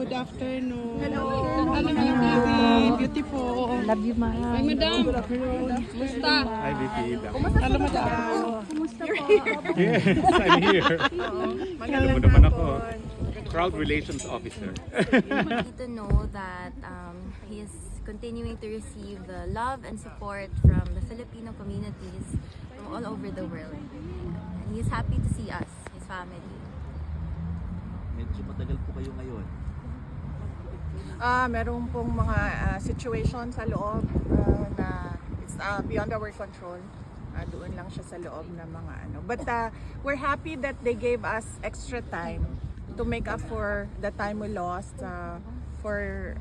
Good afternoon. Hello. Hello, my baby. Beautiful. Love you, ma. Hi, madam. Musta? Hi, VP. Hello, madam. Yes, I'm here. Alam mo naman ako, crowd relations officer. Happy to know that he is continuing to receive the love and support from the Filipino communities from all over the world. And he is happy to see us, his family. Medyo matagal po kayo ngayon. Meron pong mga situation sa loob na it's beyond our control. Doon lang siya sa loob ng mga ano. But we're happy that they gave us extra time to make up for the time we lost for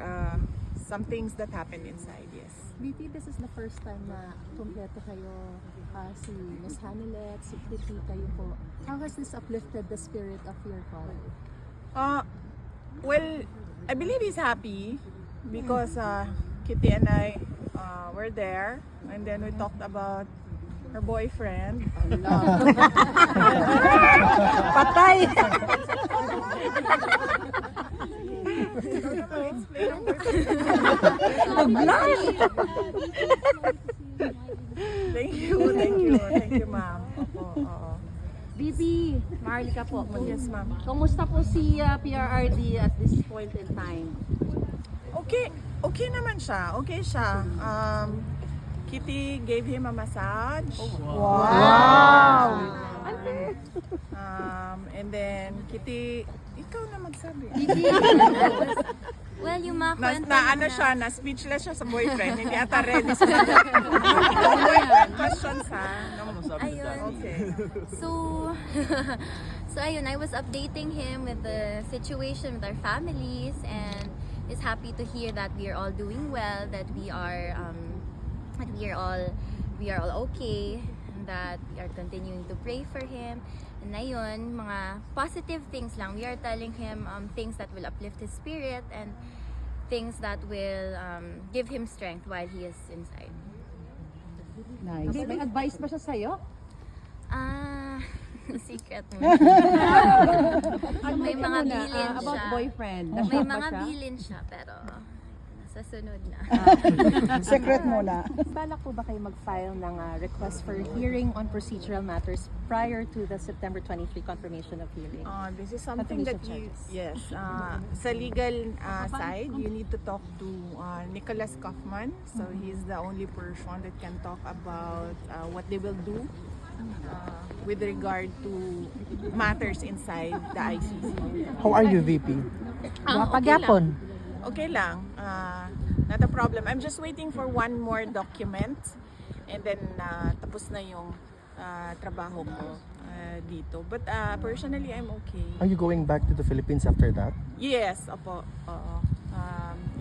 some things that happened inside. Yes. VP, this is the first time na kumpleto kayo, si Miss Hanilet, si Kitty, kayo po. How has this uplifted the spirit of your father? Well, I believe he's happy because Kitty and I were there, and then we talked about her boyfriend. Patay! Thank you, ma'am. Oo. VP, Marlica po. Yes, ma'am. Kumusta po si PRRD at this point in time? Okay naman siya. Okay siya. Kitty gave him a massage. Wow! And then Kitty, ikaw na magsabi. Well, yung mga kwento Na speechless siya sa boyfriend. Hindi ata ready sa questions ha. Ano sabi ni Ayun. Daddy? Okay. So ayun, I was updating him with the situation with our families, and is happy to hear that we are all doing well, that we are all okay, and that we are continuing to pray for him. And ayun, mga positive things lang. We are telling him things that will uplift his spirit and things that will give him strength while he is inside. Nice. May advice ba siya sa'yo? Secret mo. May mga bilin About siya. boyfriend. May Na-shock ba mga siya? bilin siya, pero sa sunod na. Secret muna. Balak po ba kayo mag-file ng request for hearing on procedural matters prior to the September 23 confirmation of hearing? This is something that sa legal side, you need to talk to Nicholas Kaufman. So he's the only person that can talk about what they will do with regard to matters inside the ICC. How are you, VP? Okay lang. Not a problem. I'm just waiting for one more document, and then tapos na yung trabaho ko dito. But personally, I'm okay. Are you going back to the Philippines after that? Yes, opo. Oo.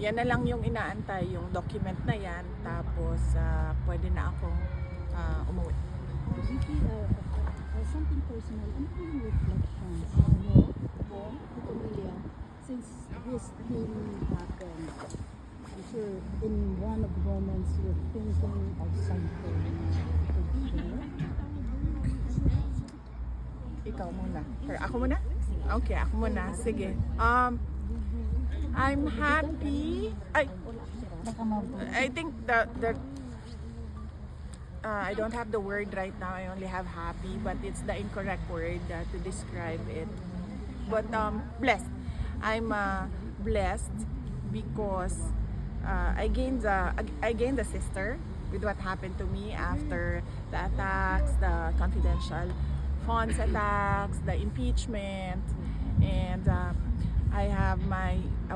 Yan na lang yung inaantay, yung document na yan. Tapos pwede na akong umuwi. VP, something personal. Ano po yung reflections mo po, pamilya, since this thing happened? I'm sure in one of the moments you're thinking of something. Ikaw muna. Or ako muna? Okay, ako muna. Sige. I'm happy. I think that I don't have the word right now. I only have happy, but it's the incorrect word to describe it. But blessed. I'm blessed because I gained a sister with what happened to me after the attacks, the confidential funds attacks, the impeachment, and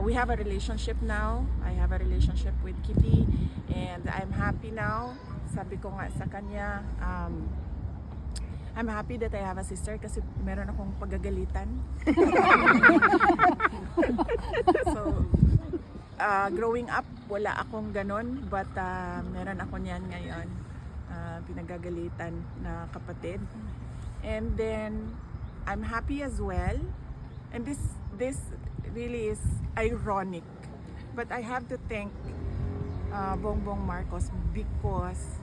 we have a relationship now. I have a relationship with Kitty, and I'm happy now. Sabi ko nga sa kanya, I'm happy that I have a sister kasi meron akong pagagalitan. So, growing up, wala akong ganon, but meron ako niyan ngayon. Pinagagalitan na kapatid. And then, I'm happy as well. And this really is ironic. But I have to thank Bongbong Marcos because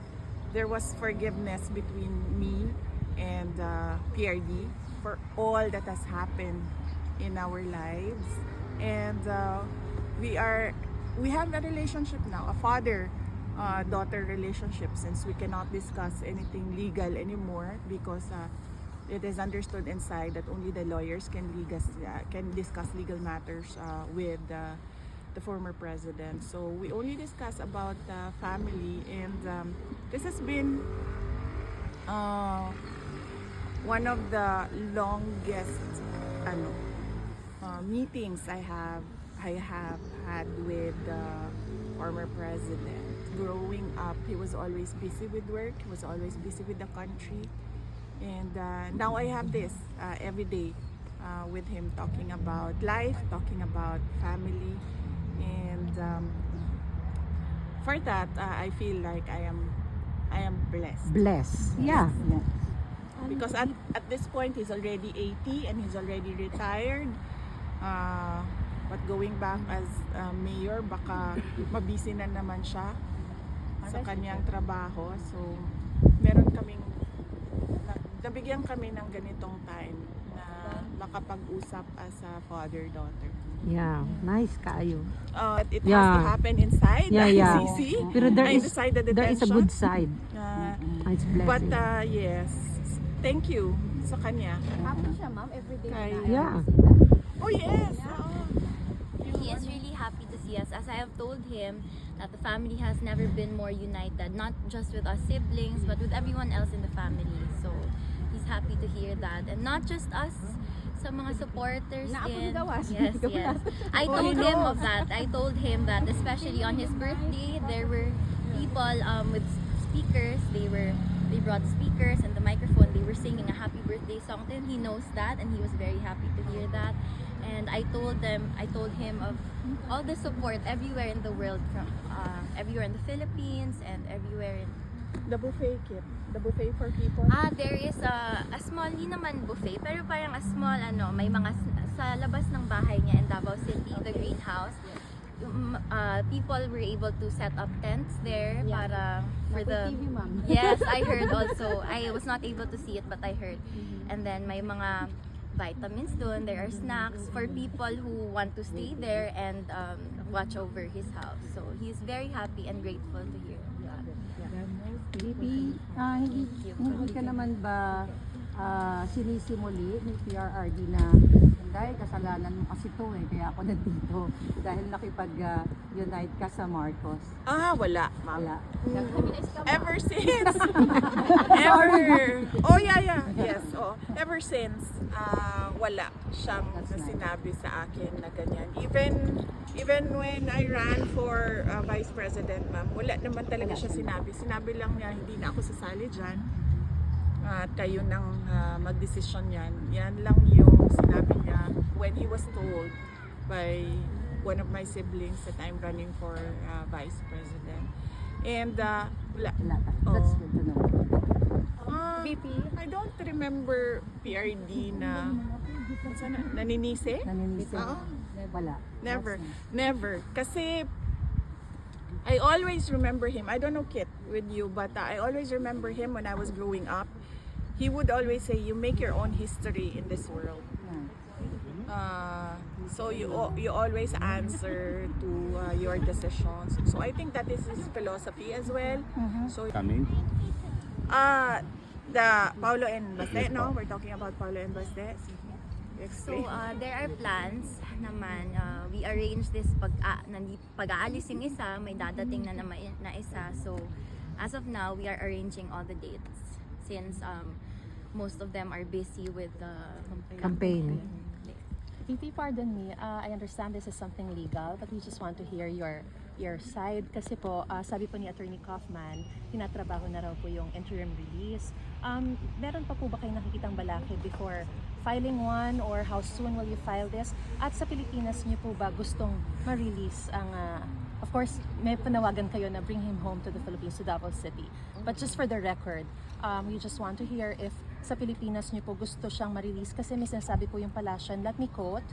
there was forgiveness between me and PRD for all that has happened in our lives. and we have a relationship now, a father-daughter relationship, since we cannot discuss anything legal anymore because it is understood inside that only the lawyers can discuss legal matters with the former president. So we only discuss about family, and this has been one of the longest meetings I have had with the former president. Growing up, he was always busy with work, he was always busy with the country, and now I have this every day with him, talking about life, talking about family, and for that I feel like I am blessed. Bless. Yeah. Because at this point he's already 80 and he's already retired, but going back as mayor, baka mabisi na naman siya sa kanyang trabaho. So meron kaming nabigyan kami ng ganitong time na makapag-usap as a father-daughter. Yeah. Nice kaayo. It has Yeah. to happen inside Yeah, the yeah. ICC, Pero there inside the is a detention. good side. It's But blessing. yes, thank you sa kanya. Happy siya, ma'am, everyday. Kay- Yeah. Oh yes. He is really happy to see us. As I have told him, that the family has never been more united, not just with us siblings, but with everyone else in the family. So he's happy to hear that, and not just us, sa mga supporters din. Yes, yes. I told him of that. I told him that, especially on his birthday, there were people with speakers. They brought speakers and the microphone. They were singing a happy birthday song to him. He knows that, and he was very happy to hear that. And I told him of all the support everywhere in the world, from everywhere in the Philippines and everywhere in The buffet kit. The buffet for people. there is a small, hindi naman buffet, pero parang a small, may mga sa labas ng bahay niya in Davao City, the greenhouse. People were able to set up tents there para for the TV, ma'am. Yes, I heard also. I was not able to see it, but I heard. And then may mga vitamins doon. There are snacks for people who want to stay there and watch over his house. So he's very happy and grateful to hear that. VP, hindi ka naman ba sinisimuli ni PRRD na dahil kasalanan mo kasi to kaya ako nandito dahil nakipag-unite ka sa Marcos? Wala, ma'am. Wala. Ever since. Yes. Ever since, wala siyang sinabi sa akin na ganyan. Even when I ran for vice president, ma'am, wala naman talaga siya sinabi. Sinabi lang niya, hindi na ako sasali dyan. At kayo nang magdesisyon yan. Yan lang yung sinabi niya when he was told by one of my siblings that I'm running for vice president. And wala. That's good to know. VP? I don't remember PRD na naninisi. Naninisi? Oo. Wala. Never. Kasi I always remember him. I don't know, Kit, with you, but I always remember him when I was growing up. He would always say, you make your own history in this world. So you always answer to your decisions. So I think that is his philosophy as well. So Coming. the Paulo and Baste, no? We're talking about Paulo and Baste. So there are plans naman. We arrange this pag-aalis yung isa, may dadating na naman na isa. So as of now, we are arranging all the dates since most of them are busy with the Campaign. VP, pardon me. I understand this is something legal, but we just want to hear your side. Kasi po, sabi po ni Attorney Kaufman, tinatrabaho na raw po yung interim release. Meron pa po ba kayong nakikitang balakid before filing one, or how soon will you file this? At sa Pilipinas niyo po ba gustong ma-release ang, of course, may panawagan kayo na bring him home to the Philippines, to Davao City. But just for the record, we just want to hear if sa Pilipinas niyo po gusto siyang ma-release, kasi may sinasabi po yung palasyan. Let me quote,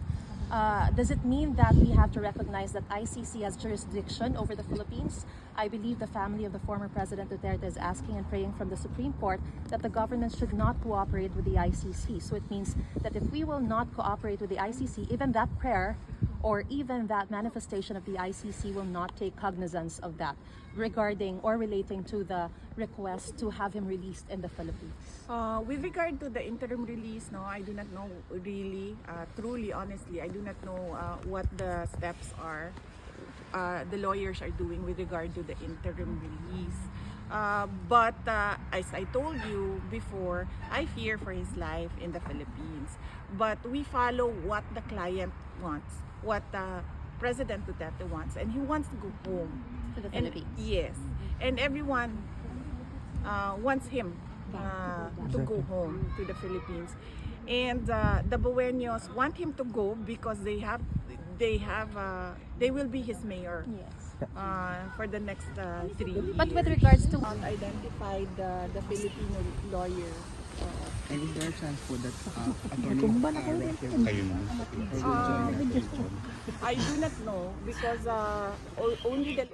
does it mean that we have to recognize that ICC has jurisdiction over the Philippines? I believe the family of the former President Duterte is asking and praying from the Supreme Court that the government should not cooperate with the ICC. So it means that if we will not cooperate with the ICC, even that prayer or even that manifestation of the ICC will not take cognizance of that regarding or relating to the request to have him released in the Philippines? With regard to the interim release, no, I do not know really, truly, honestly, I do not know what the steps are the lawyers are doing with regard to the interim release. But as I told you before, I fear for his life in the Philippines. But we follow what the client wants, what President Duterte wants, and he wants to go home. To the And Philippines. yes, and everyone wants him to go home to the Philippines. And the Buenos want him to go because they will be his mayor Yes. for the next 3 years. But with regards to Identified the Filipino lawyer. And is there a chance po that attorney Ayun. I do not know because only the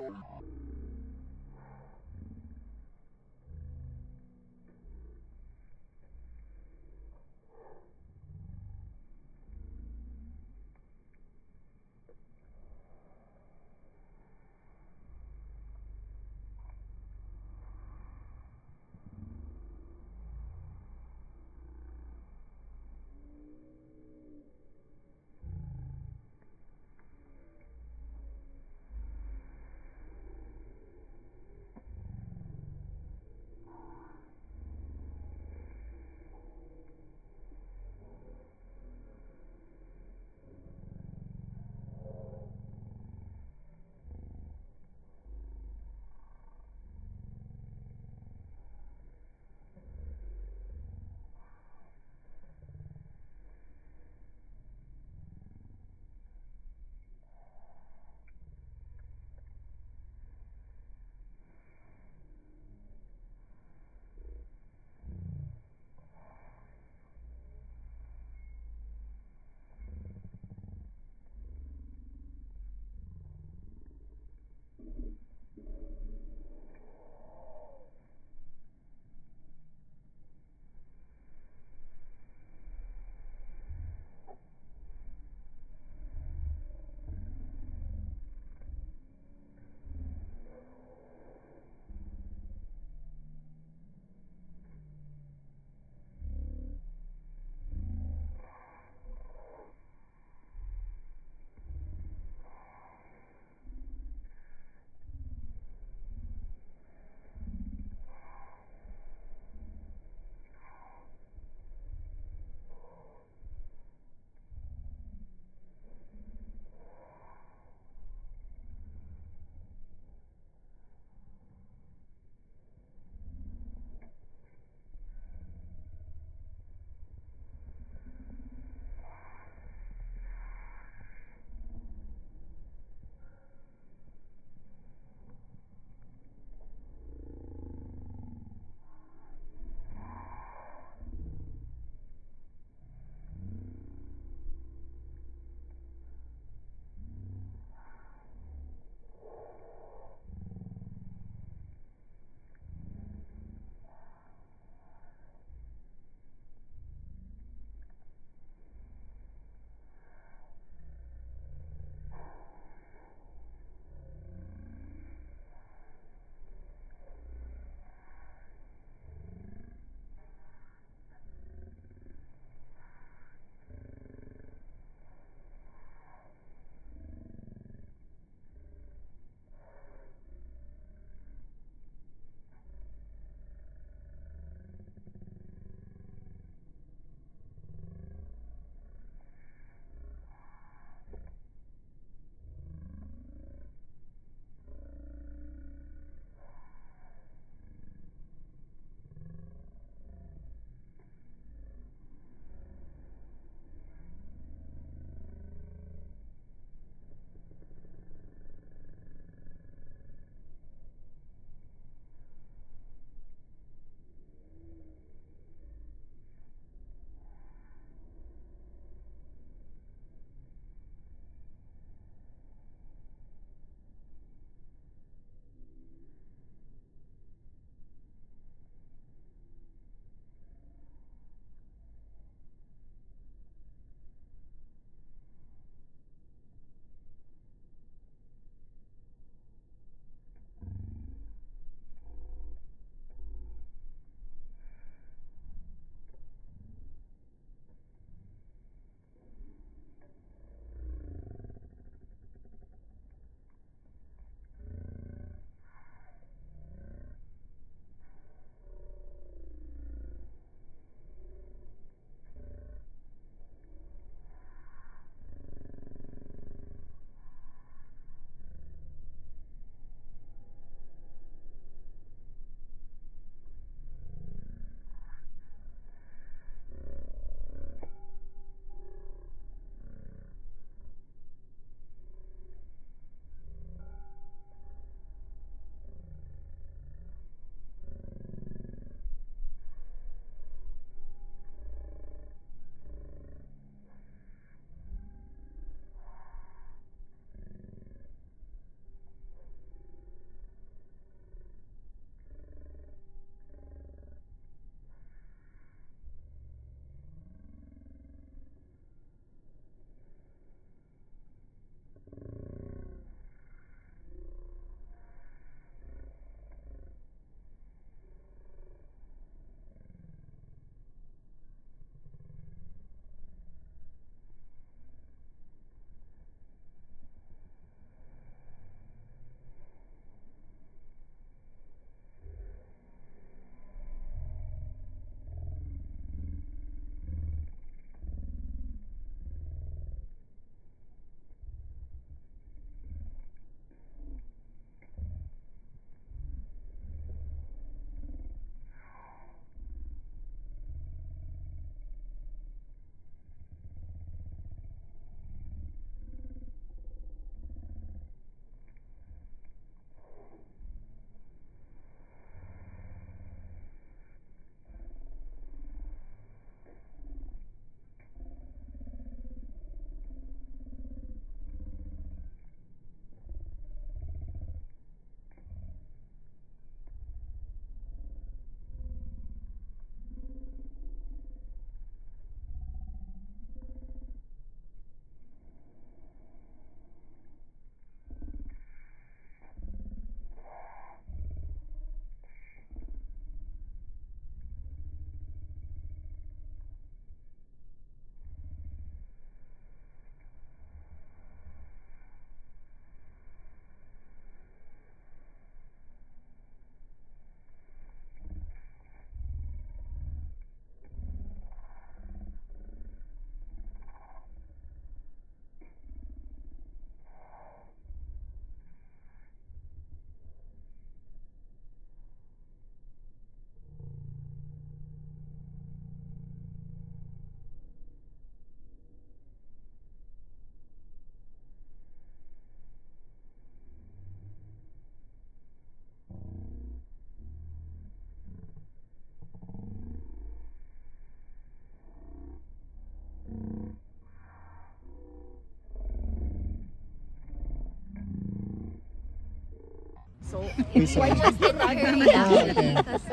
So, We're just in a hurry actually okay. because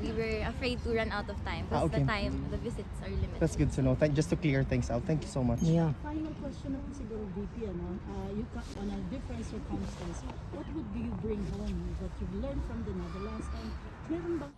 we were afraid to run out of time because Okay. the visits are limited. That's good to know. Just to clear things out. Thank you so much. Final question na po siguro, VP, ano? You on a different circumstance, what would you bring home that you've learned from the Netherlands? And meron bang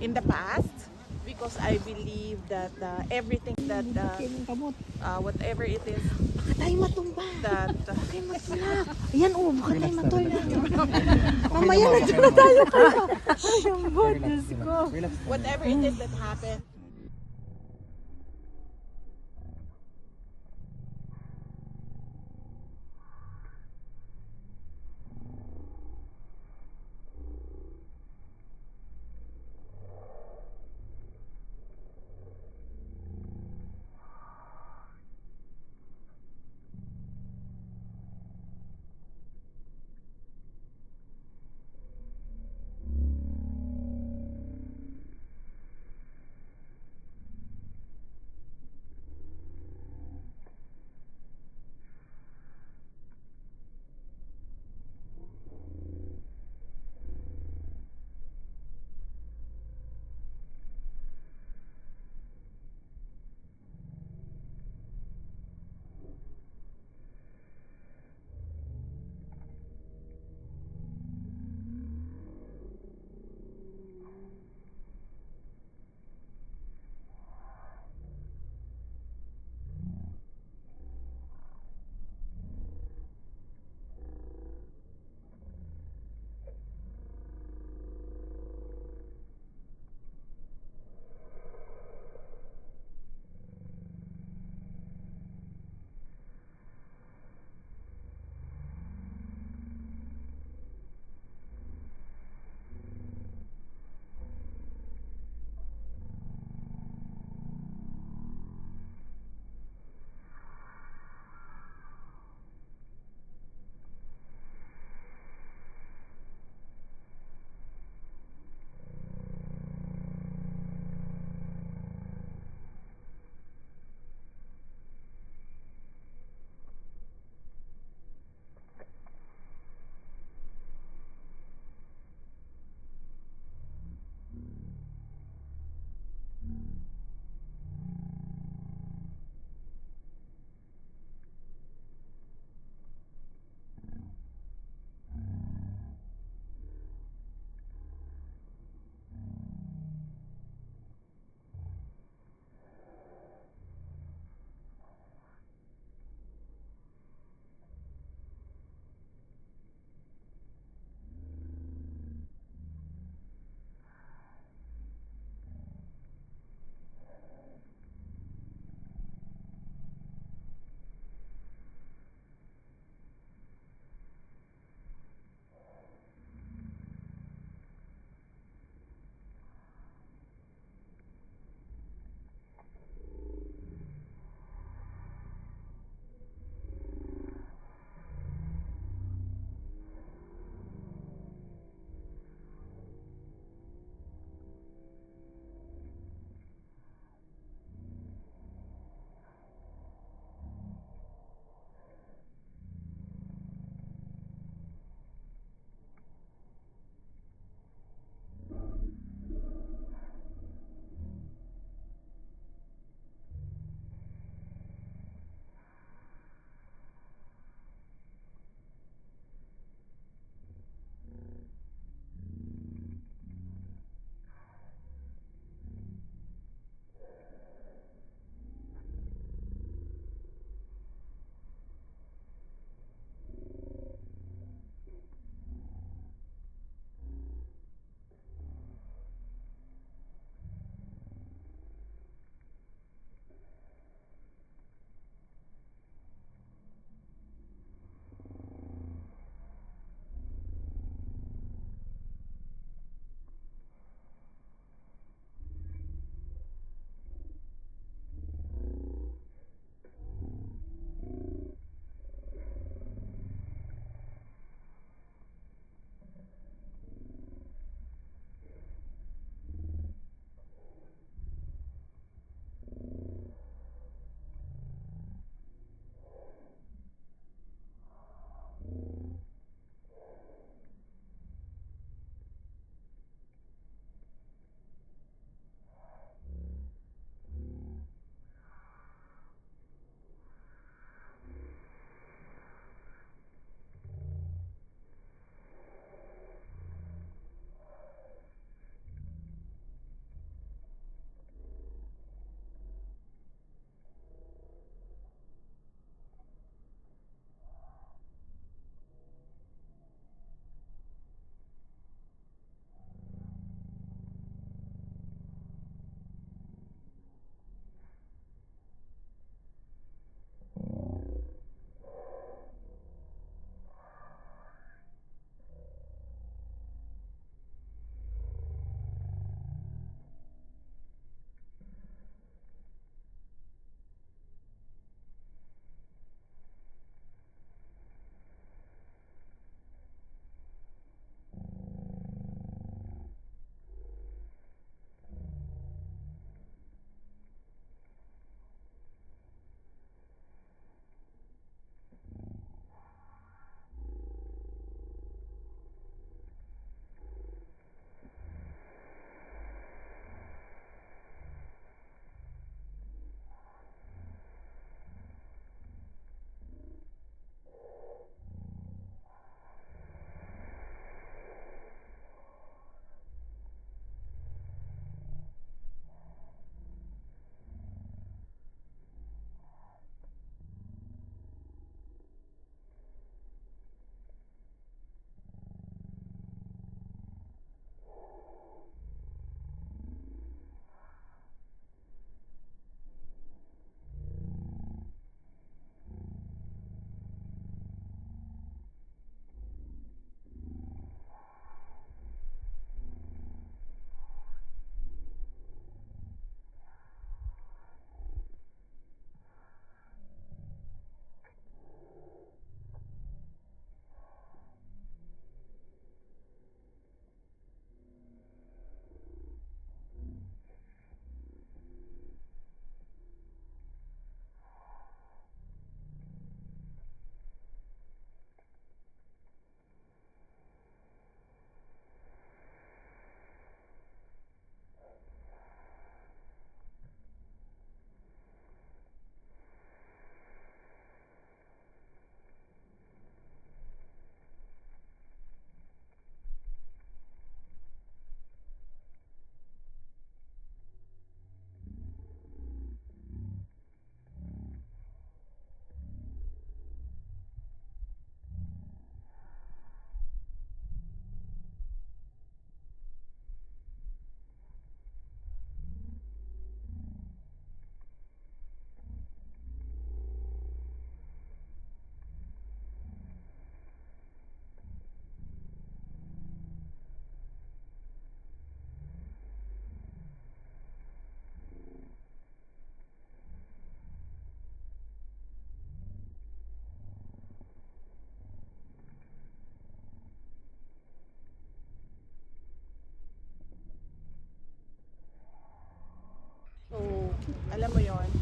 in the past, because I believe that everything that whatever it is tayo matumba? that Ayan oh, baka tayo matulog. Mamaya na dyan na tayo. whatever it is that happened,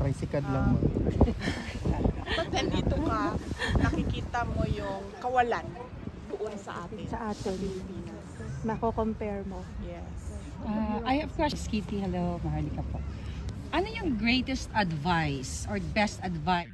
tricycle lang. But nandito ka, nakikita mo yung kawalan doon sa atin. Sa atin. Pilipinas. Mako-compare mo. Yes. I have question, Kitty. Hello, Maharlika po. Ano yung greatest advice or best advice?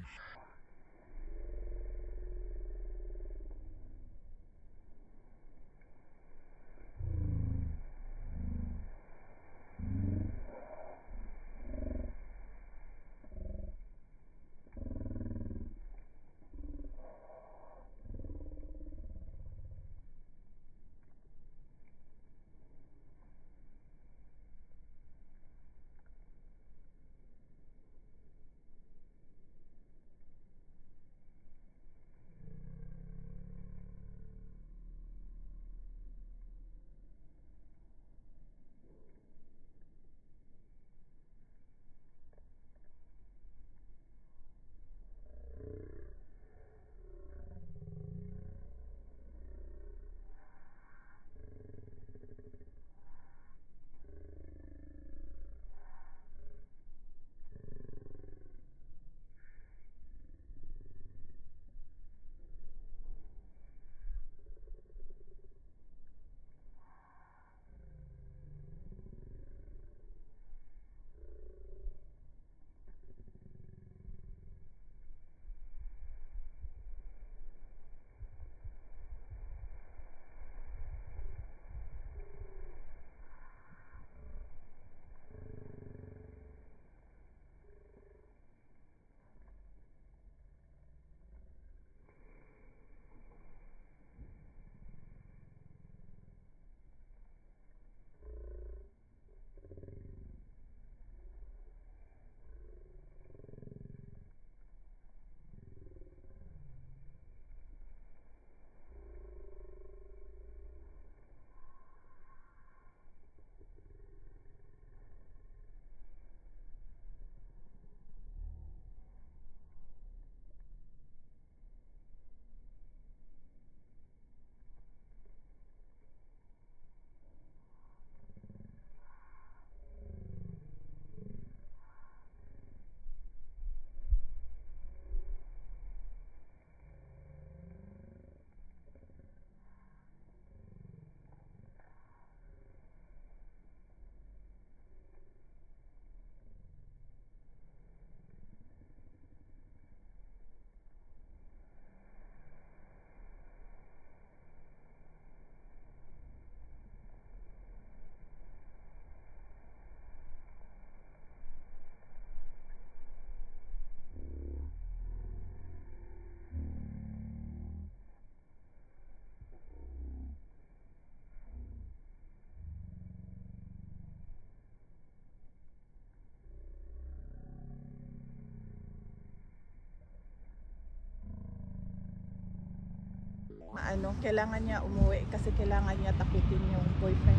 Kailangan niya umuwi kasi kailangan niya takutin yung boyfriend.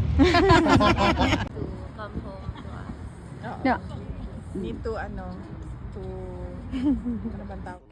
To come home to us. Oo. Yeah. Need to, to, ano bang tawag?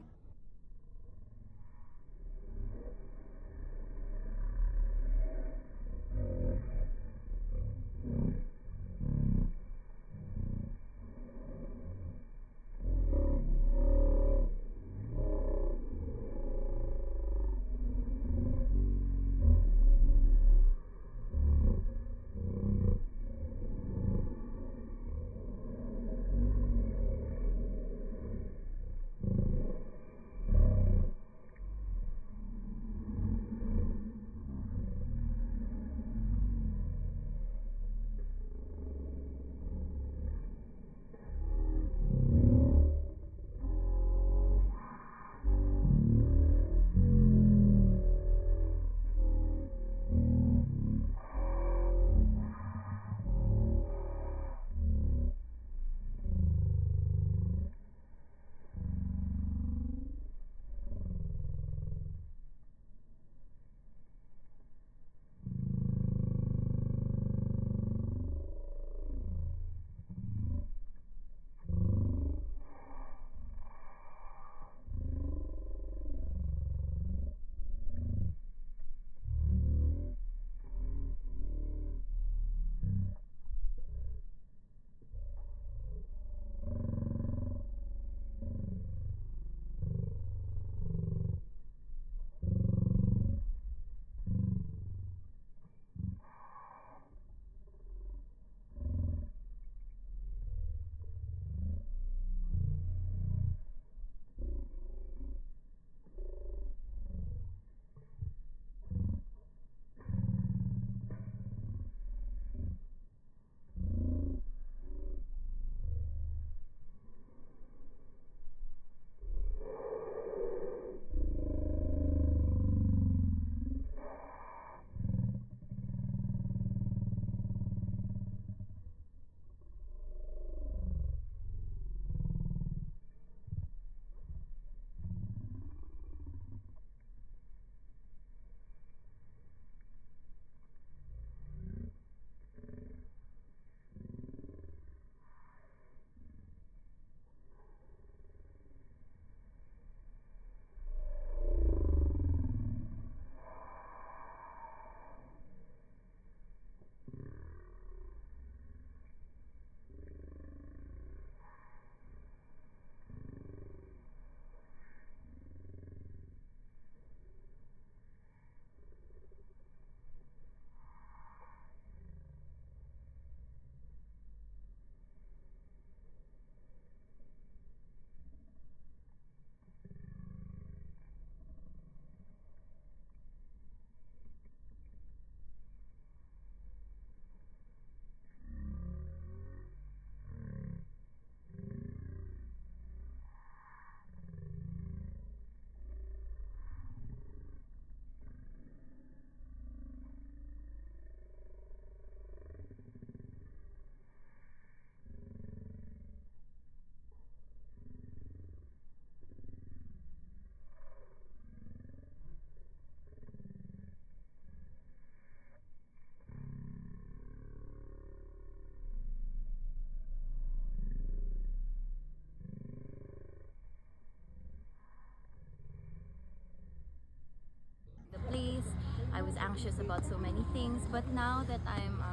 I was anxious about so many things, but now that I'm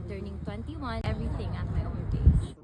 turning 21, everything at my own pace.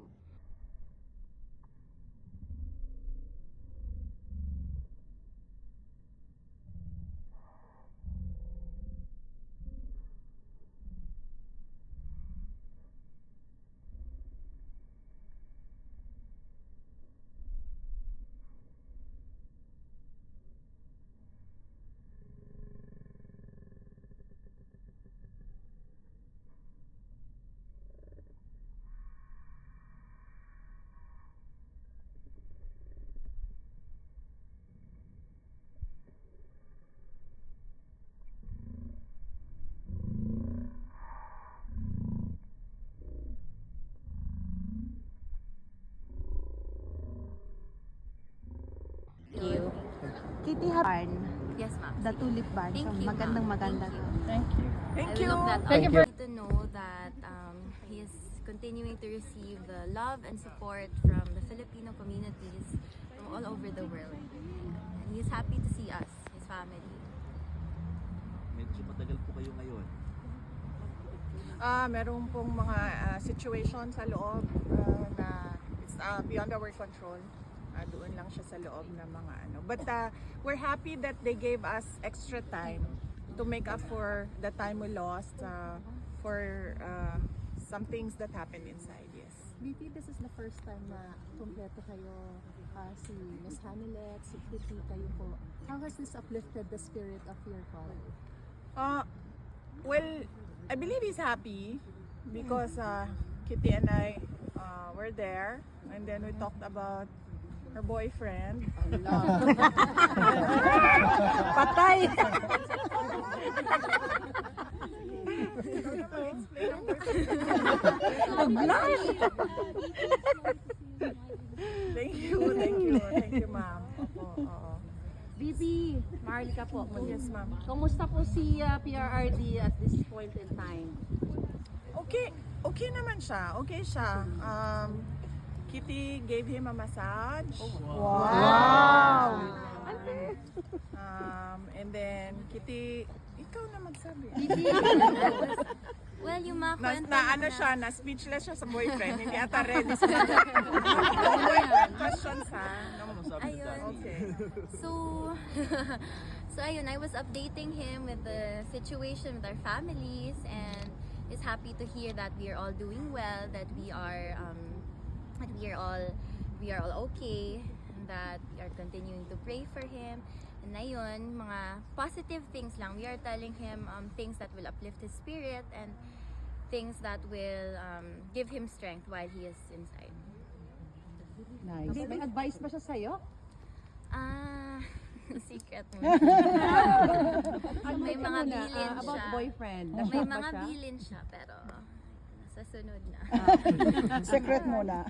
You. Kitty Hapan, Yes, ma'am. the tulip bunch. Thank you, Magandang ma'am. maganda. Thank you. Thank I you. will look that Thank up. you. To know that he is continuing to receive the love and support from the Filipino communities from all over the world. And he is happy to see us, his family. Medyo matagal po kayo ngayon. Meron pong mga situation sa loob na it's beyond our control. Doon lang siya sa loob ng mga ano. But we're happy that they gave us extra time to make up for the time we lost for some things that happened inside. Yes. BP, this is the first time na kumpleto kayo, si Miss Hanilet, si Kitty, kayo po. How has this uplifted the spirit of your father? Well, I believe he's happy because Kitty and I were there, and then we talked about her boyfriend. Patay! Thank you, ma'am. Opo, oo. Bibi, Marlica po. Yes, ma'am. Kumusta po si PRRD at this point in time? Okay naman siya. Okay siya. Kitty gave him a massage. Wow! And then Kitty, ikaw na magsabi. Well, yung mga kwento Na speechless siya sa boyfriend. Hindi ata ready sa questions ha. Ayun. Okay. So, ayun, I was updating him with the situation with our families, and is happy to hear that we are all doing well, that we are all okay, and that we are continuing to pray for him. And ayun, mga positive things lang. We are telling him things that will uplift his spirit and things that will give him strength while he is inside. Nice. May advice ba siya sa'yo? Secret mo. May mga bilin siya. About boyfriend. May Na-shock ba mga siya? bilin siya, pero sa sunod na. Secret muna.